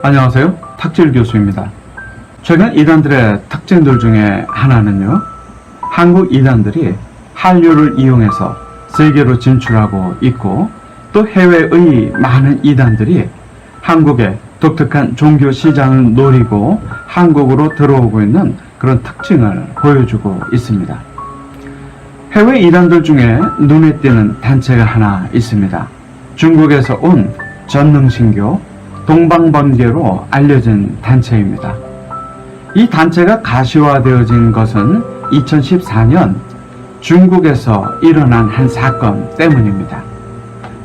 안녕하세요. 탁질 교수입니다. 최근 이단들의 특징들 중에 하나는요, 한국 이단들이 한류를 이용해서 세계로 진출하고 있고, 또 해외의 많은 이단들이 한국의 독특한 종교 시장을 노리고 한국으로 들어오고 있는 그런 특징을 보여주고 있습니다. 해외 이단들 중에 눈에 띄는 단체가 하나 있습니다. 중국에서 온 전능신교 동방번개로 알려진 단체입니다. 이 단체가 가시화되어진 것은 2014년 중국에서 일어난 한 사건 때문입니다.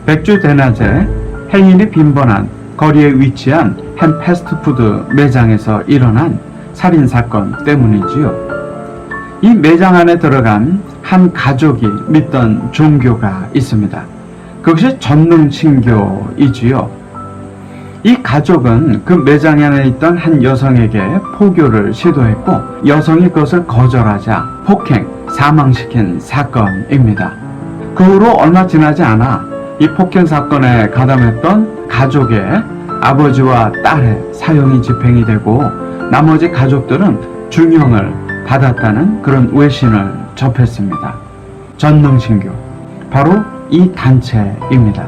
백주 대낮에 행인이 빈번한 거리에 위치한 한 패스트푸드 매장에서 일어난 살인사건 때문이지요. 이 매장 안에 들어간 한 가족이 믿던 종교가 있습니다. 그것이 전능신교이지요. 이 가족은 그 매장 안에 있던 한 여성에게 포교를 시도했고, 여성이 그것을 거절하자 폭행, 사망시킨 사건입니다. 그 후로 얼마 지나지 않아 이 폭행 사건에 가담했던 가족의 아버지와 딸의 사형이 집행이 되고, 나머지 가족들은 중형을 받았다는 그런 외신을 접했습니다. 전능신교, 바로 이 단체입니다.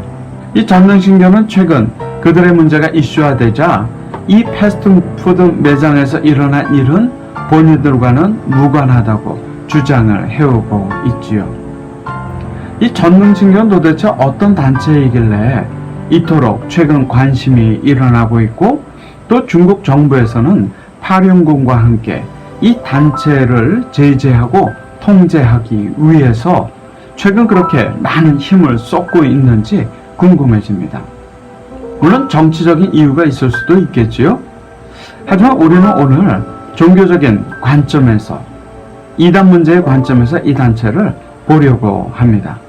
이 전능신교는 최근 그들의 문제가 이슈화되자 이 패스트푸드 매장에서 일어난 일은 본인들과는 무관하다고 주장을 해오고 있지요. 이 전능신교는 도대체 어떤 단체이길래 이토록 최근 관심이 일어나고 있고, 또 중국 정부에서는 파륜궁과 함께 이 단체를 제재하고 통제하기 위해서 최근 그렇게 많은 힘을 쏟고 있는지 궁금해집니다. 물론 정치적인 이유가 있을 수도 있겠지요. 하지만 우리는 오늘 종교적인 관점에서, 이단 문제의 관점에서 이 단체를 보려고 합니다.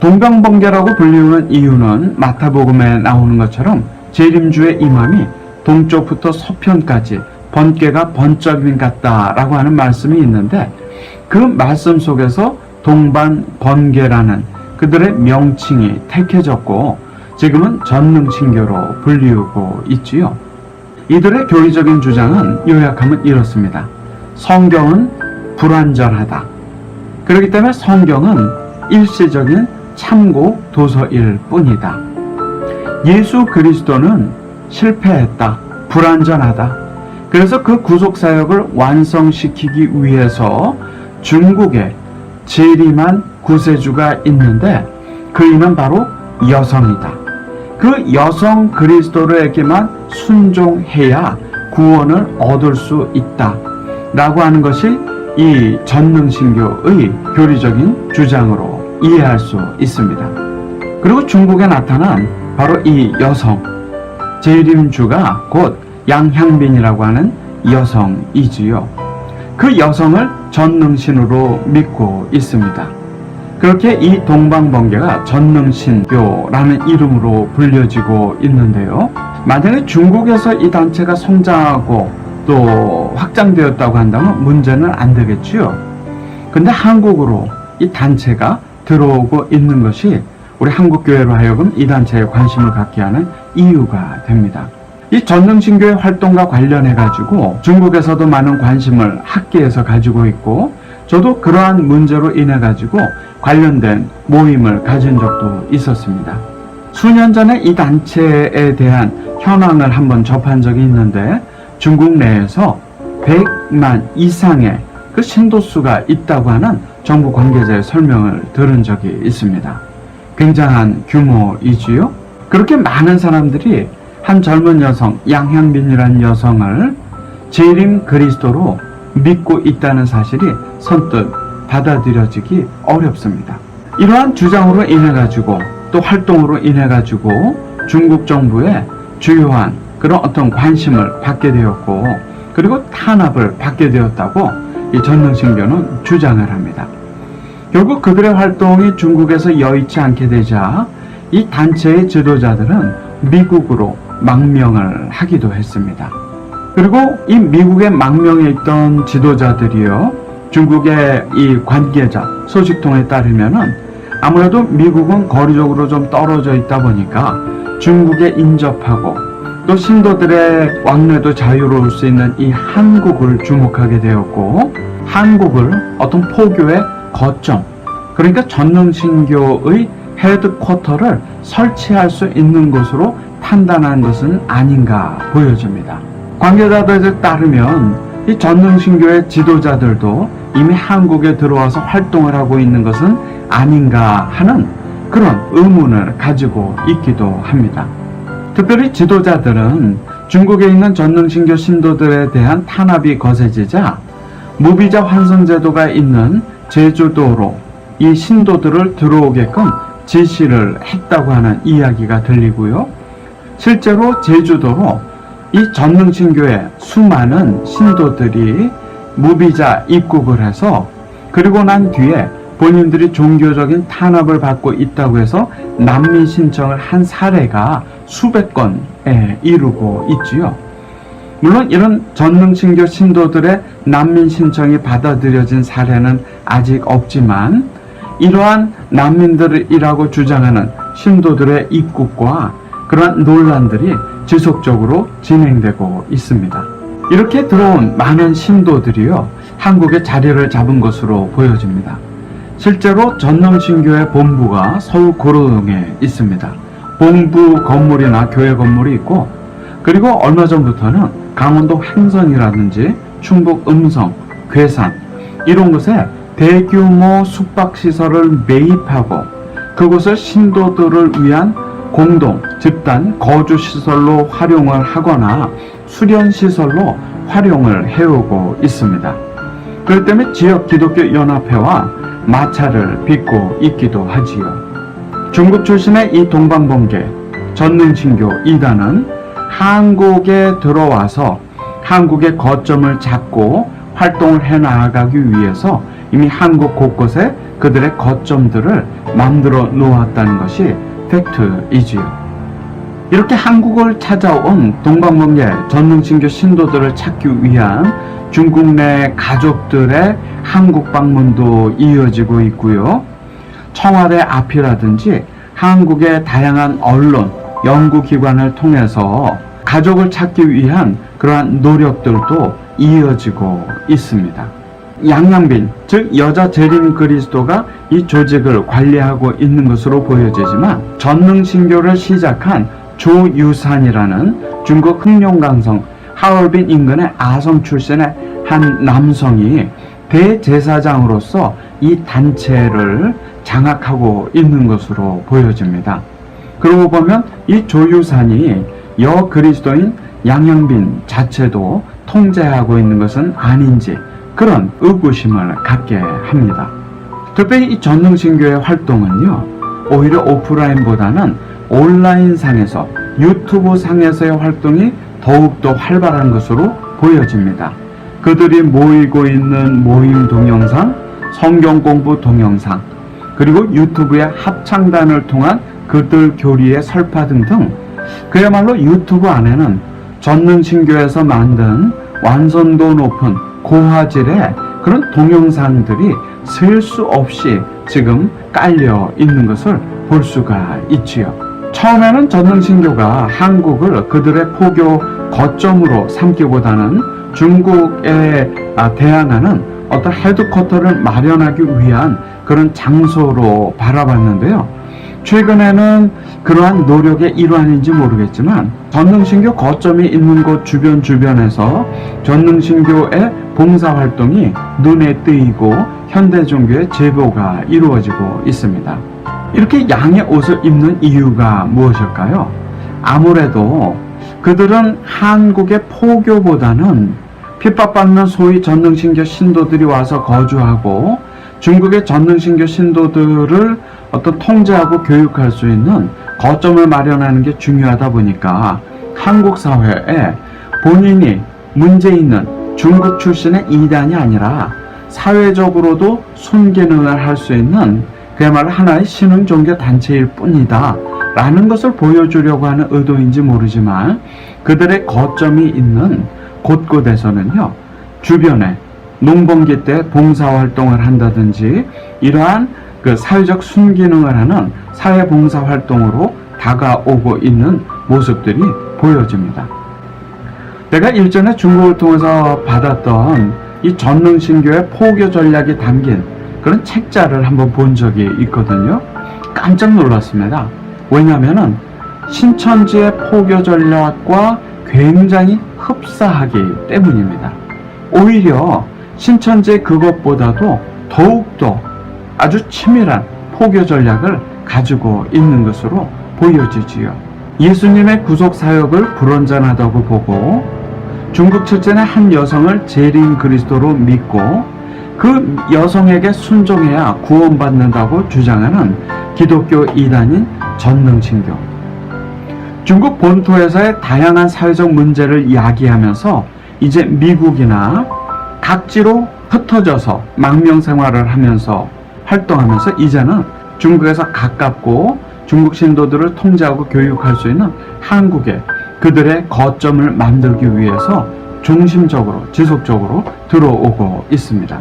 동방번개라고 불리우는 이유는 마태복음에 나오는 것처럼 재림주의 임함이 동쪽부터 서편까지 번개가 번쩍임 같다라고 하는 말씀이 있는데, 그 말씀 속에서 동방번개라는 그들의 명칭이 택해졌고 지금은 전능신교로 불리우고 있지요. 이들의 교리적인 주장은 요약하면 이렇습니다. 성경은 불완전하다. 그렇기 때문에 성경은 일시적인 참고 도서일 뿐이다. 예수 그리스도는 실패했다. 불완전하다. 그래서 그 구속사역을 완성시키기 위해서 중국에 재림한 구세주가 있는데, 그 이는 바로 여성이다. 그 여성 그리스도에게만 순종해야 구원을 얻을 수 있다 라고 하는 것이 이 전능신교의 교리적인 주장으로 이해할 수 있습니다. 그리고 중국에 나타난 바로 이 여성, 재림주가 곧 양향빈이라고 하는 여성이지요. 그 여성을 전능신으로 믿고 있습니다. 그렇게 이 동방번개가 전능신교라는 이름으로 불려지고 있는데요. 만약에 중국에서 이 단체가 성장하고 또 확장되었다고 한다면 문제는 안 되겠지요. 근데 한국으로 이 단체가 들어오고 있는 것이 우리 한국교회로 하여금 이 단체에 관심을 갖게 하는 이유가 됩니다. 이 전능신교의 활동과 관련해 가지고 중국에서도 많은 관심을 학계에서 가지고 있고, 저도 그러한 문제로 인해 가지고 관련된 모임을 가진 적도 있었습니다. 수년 전에 이 단체에 대한 현황을 한번 접한 적이 있는데, 중국 내에서 100만 이상의 그 신도수가 있다고 하는 정부 관계자의 설명을 들은 적이 있습니다. 굉장한 규모이지요. 그렇게 많은 사람들이 한 젊은 여성, 양향빈이라는 여성을 재림 그리스도로 믿고 있다는 사실이 선뜻 받아들여지기 어렵습니다. 이러한 주장으로 인해 가지고, 또 활동으로 인해 가지고 중국 정부의 주요한 그런 어떤 관심을 받게 되었고, 그리고 탄압을 받게 되었다고 이 전능신교는 주장을 합니다. 결국 그들의 활동이 중국에서 여의치 않게 되자 이 단체의 지도자들은 미국으로 망명을 하기도 했습니다. 그리고 이 미국의 망명에 있던 지도자들이요, 중국의 이 관계자, 소식통에 따르면은 아무래도 미국은 거리적으로 좀 떨어져 있다 보니까 중국에 인접하고 또 신도들의 왕래도 자유로울 수 있는 이 한국을 주목하게 되었고, 한국을 어떤 포교의 거점, 그러니까 전능신교의 헤드쿼터를 설치할 수 있는 곳으로 판단한 것은 아닌가 보여집니다. 관계자들에 따르면 이 전능신교의 지도자들도 이미 한국에 들어와서 활동을 하고 있는 것은 아닌가 하는 그런 의문을 가지고 있기도 합니다. 특별히 지도자들은 중국에 있는 전능신교 신도들에 대한 탄압이 거세지자 무비자 환승제도가 있는 제주도로 이 신도들을 들어오게끔 지시를 했다고 하는 이야기가 들리고요. 실제로 제주도로 이 전능신교의 수많은 신도들이 무비자 입국을 해서 그리고 난 뒤에 본인들이 종교적인 탄압을 받고 있다고 해서 난민 신청을 한 사례가 수백 건에 이르고 있지요. 물론 이런 전능신교 신도들의 난민 신청이 받아들여진 사례는 아직 없지만 이러한 난민들이라고 주장하는 신도들의 입국과 그러한 논란들이 지속적으로 진행되고 있습니다. 이렇게 들어온 많은 신도들이요, 한국에 자리를 잡은 것으로 보여집니다. 실제로 전능신교의 본부가 서울 고려동에 있습니다. 본부 건물이나 교회 건물이 있고, 그리고 얼마 전부터는 강원도 횡성이라든지 충북 음성, 괴산 이런 곳에 대규모 숙박시설을 매입하고 그곳을 신도들을 위한 공동, 집단, 거주시설로 활용을 하거나 수련시설로 활용을 해오고 있습니다. 그렇기 때문에 지역 기독교 연합회와 마찰을 빚고 있기도 하지요. 중국 출신의 이 동방번개 전능신교 2단은 한국에 들어와서 한국의 거점을 잡고 활동을 해나가기 위해서 이미 한국 곳곳에 그들의 거점들을 만들어 놓았다는 것이 팩트이지요. 이렇게 한국을 찾아온 동방번개 전능신교 신도들을 찾기 위한 중국 내 가족들의 한국 방문도 이어지고 있고요. 청와대 앞이라든지 한국의 다양한 언론, 연구기관을 통해서 가족을 찾기 위한 그러한 노력들도 이어지고 있습니다. 양양빈, 즉 여자 재림 그리스도가 이 조직을 관리하고 있는 것으로 보여지지만 전능신교를 시작한 조유산이라는 중국 흑룡강성 하얼빈 인근의 아성 출신의 한 남성이 대제사장으로서 이 단체를 장악하고 있는 것으로 보여집니다. 그러고 보면 이 조유산이 여그리스도인 양양빈 자체도 통제하고 있는 것은 아닌지 그런 의구심을 갖게 합니다. 특별히 이 전능신교의 활동은요, 오히려 오프라인보다는 온라인 상에서, 유튜브 상에서의 활동이 더욱더 활발한 것으로 보여집니다. 그들이 모이고 있는 모임 동영상, 성경 공부 동영상, 그리고 유튜브의 합창단을 통한 그들 교리의 설파 등등, 그야말로 유튜브 안에는 전능신교에서 만든 완성도 높은 고화질의 그런 동영상들이 셀 수 없이 지금 깔려 있는 것을 볼 수가 있지요. 처음에는 전능신교가 한국을 그들의 포교 거점으로 삼기보다는 중국에 대항하는 어떤 헤드쿼터를 마련하기 위한 그런 장소로 바라봤는데요. 최근에는 그러한 노력의 일환인지 모르겠지만 전능신교 거점이 있는 곳 주변에서 전능신교의 봉사활동이 눈에 띄고 현대종교의 제보가 이루어지고 있습니다. 이렇게 양의 옷을 입는 이유가 무엇일까요? 아무래도 그들은 한국의 포교보다는 핍박받는 소위 전능신교 신도들이 와서 거주하고 중국의 전능신교 신도들을 어떤 통제하고 교육할 수 있는 거점을 마련하는 게 중요하다 보니까 한국 사회에 본인이 문제 있는 중국 출신의 이단이 아니라 사회적으로도 순기능을 할 수 있는 그야말로 하나의 신흥 종교 단체일 뿐이다 라는 것을 보여주려고 하는 의도인지 모르지만 그들의 거점이 있는 곳곳에서는요, 주변에 농번기 때 봉사활동을 한다든지 이러한 그 사회적 순기능을 하는 사회봉사활동으로 다가오고 있는 모습들이 보여집니다. 내가 일전에 중국을 통해서 받았던 이 전능신교의 포교 전략이 담긴 그런 책자를 한번 본 적이 있거든요. 깜짝 놀랐습니다. 왜냐하면 신천지의 포교 전략과 굉장히 흡사하기 때문입니다. 오히려 신천지 그것보다도 더욱더 아주 치밀한 포교 전략을 가지고 있는 것으로 보여지지요. 예수님의 구속 사역을 불완전하다고 보고 중국 출신의 한 여성을 재림 그리스도로 믿고 그 여성에게 순종해야 구원받는다고 주장하는 기독교 이단인 전능신교. 중국 본토에서의 다양한 사회적 문제를 야기하면서 이제 미국이나 각지로 흩어져서 망명 생활을 하면서 활동하면서 이제는 중국에서 가깝고 중국 신도들을 통제하고 교육할 수 있는 한국에 그들의 거점을 만들기 위해서 중심적으로 지속적으로 들어오고 있습니다.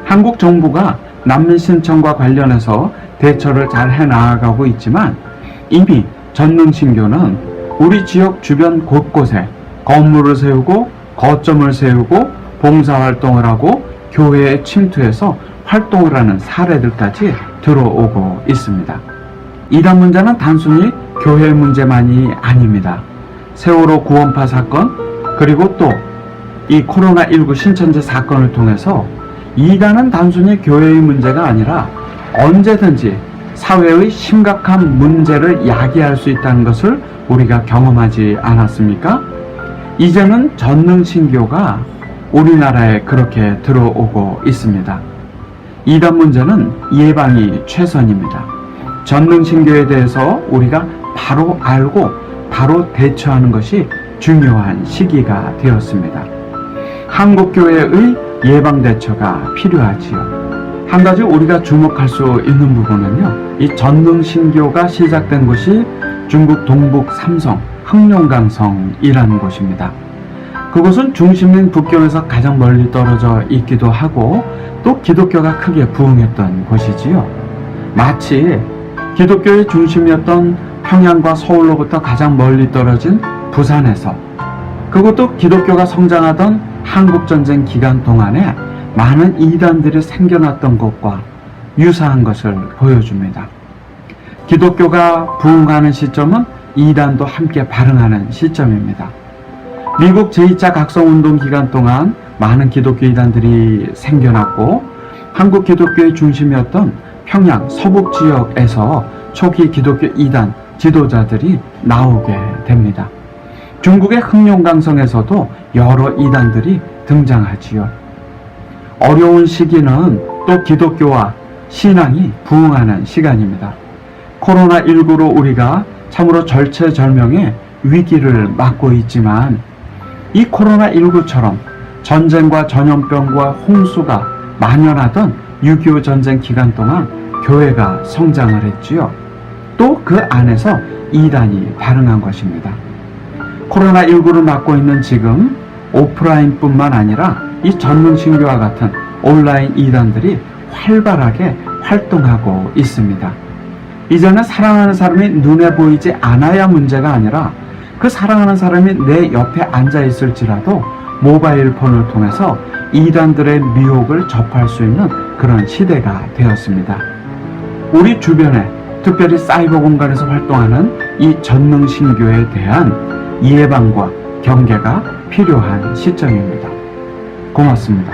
한국 정부가 난민 신청과 관련해서 대처를 잘 해나가고 있지만 이미 전능신교는 우리 지역 주변 곳곳에 건물을 세우고 거점을 세우고 봉사활동을 하고 교회에 침투해서 활동을 하는 사례들까지 들어오고 있습니다. 이단 문제는 단순히 교회 문제만이 아닙니다. 세월호 구원파 사건 그리고 또 이 코로나19 신천지 사건을 통해서 이단은 단순히 교회의 문제가 아니라 언제든지 사회의 심각한 문제를 야기할 수 있다는 것을 우리가 경험하지 않았습니까? 이제는 전능신교가 우리나라에 그렇게 들어오고 있습니다. 이단 문제는 예방이 최선입니다. 전능신교에 대해서 우리가 바로 알고 바로 대처하는 것이 중요한 시기가 되었습니다. 한국교회의 예방대처가 필요하지요. 한 가지 우리가 주목할 수 있는 부분은요, 이 전능신교가 시작된 곳이 중국 동북 삼성 흑룡강성이라는 곳입니다. 그곳은 중심인 북경에서 가장 멀리 떨어져 있기도 하고 또 기독교가 크게 부흥했던 곳이지요. 마치 기독교의 중심이었던 평양과 서울로부터 가장 멀리 떨어진 부산에서 그것도 기독교가 성장하던 한국전쟁 기간 동안에 많은 이단들이 생겨났던 것과 유사한 것을 보여줍니다. 기독교가 부흥하는 시점은 이단도 함께 발흥하는 시점입니다. 미국 제2차 각성운동 기간 동안 많은 기독교 이단들이 생겨났고 한국 기독교의 중심이었던 평양 서북 지역에서 초기 기독교 이단 지도자들이 나오게 됩니다. 중국의 흑룡강성에서도 여러 이단들이 등장하지요. 어려운 시기는 또 기독교와 신앙이 부흥하는 시간입니다. 코로나19로 우리가 참으로 절체절명의 위기를 맞고 있지만 이 코로나19처럼 전쟁과 전염병과 홍수가 만연하던 6.25 전쟁 기간 동안 교회가 성장을 했지요. 또 그 안에서 이단이 발흥한 것입니다. 코로나19를 맞고 있는 지금 오프라인뿐만 아니라 이 전능신교와 같은 온라인 이단들이 활발하게 활동하고 있습니다. 이제는 사랑하는 사람이 눈에 보이지 않아야 문제가 아니라 그 사랑하는 사람이 내 옆에 앉아 있을지라도 모바일 폰을 통해서 이단들의 미혹을 접할 수 있는 그런 시대가 되었습니다. 우리 주변에 특별히 사이버 공간에서 활동하는 이 전능신교에 대한 예방과 경계가 필요한 시점입니다. 고맙습니다.